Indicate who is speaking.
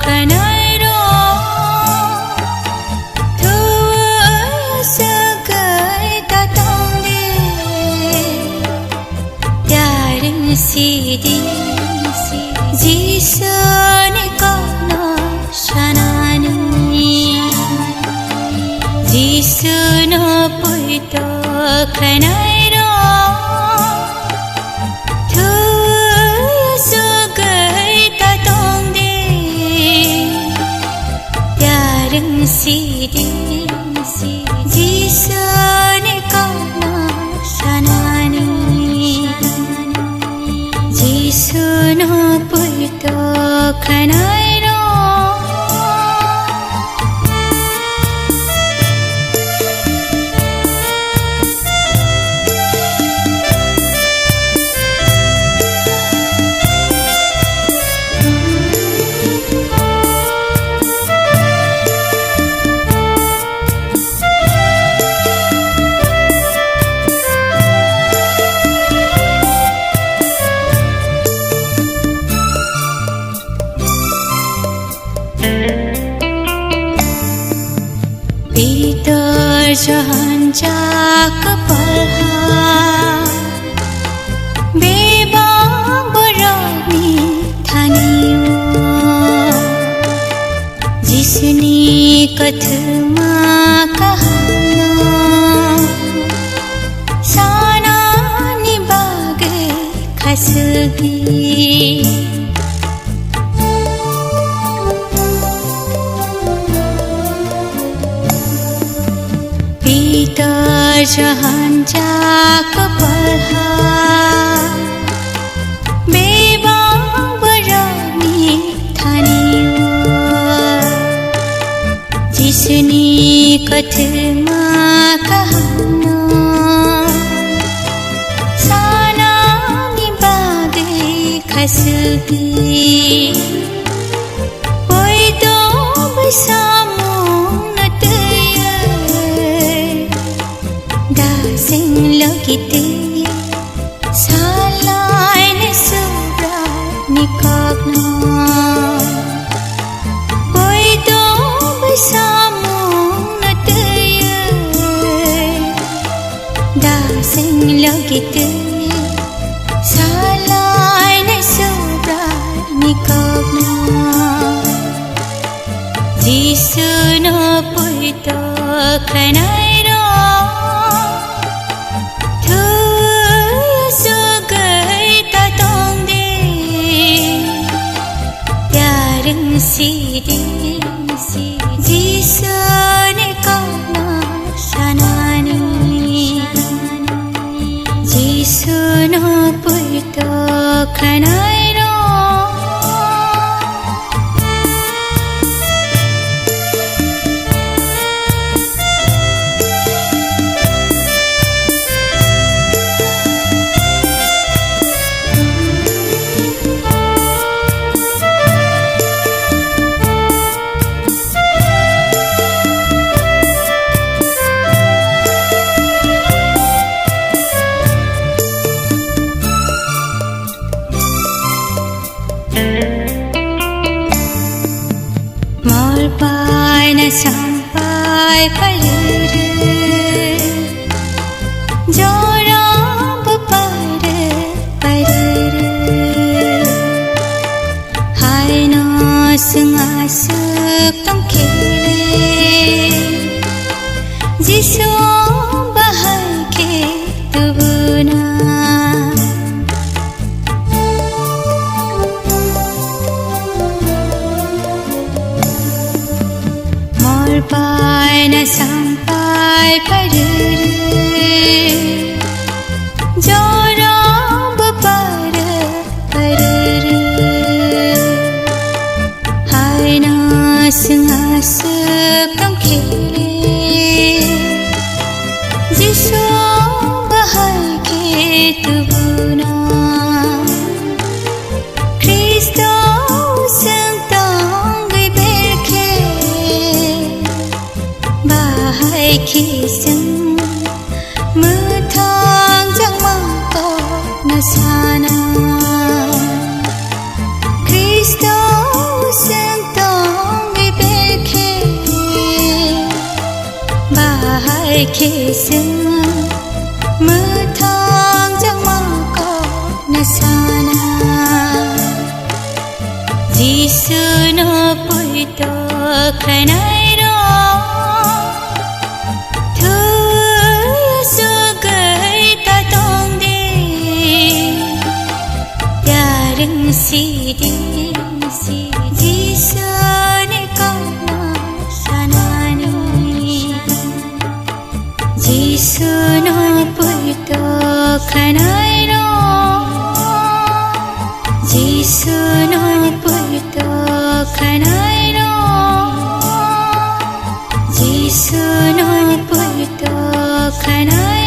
Speaker 1: khanairo thu sa gai ta tong de yarin si di jisu ni ko no shanani jisu no puito khanairo si di jisu ni ko no shanani jisu no puito khanairo jahan jak palha bebang berani thaniyo jisni kathma kahana sana ni bage khasgi jahan jak palha bebang berani thaniyo jisni kathma kahana sana ni bage khasgi oi to basamo sing lagite salai ne subra nikagna oi to basamo natye da sing lagite salai ne subra nikagna jisu no puito khanairo si di jisu ni ko no shanani jisu no puito khanairo sampai palire jorang bapare palire hai no sengasuk tong kere jisu bahai ke tubuna na sampai palire jorang bapare palire hai na sengasuk tong kere jisu bahai ke tubuna Kristo sentang berke bahai kisang methang jang mangko nasana Kristo sentang kesem Metang jama ko na sana Jisu no puito kanai ro Thu su gai ta tong de Yareng si de Jisu ne ko na sana Jisu no puito kanai ro Jisu no puito kanai ro Jisu no puito kanai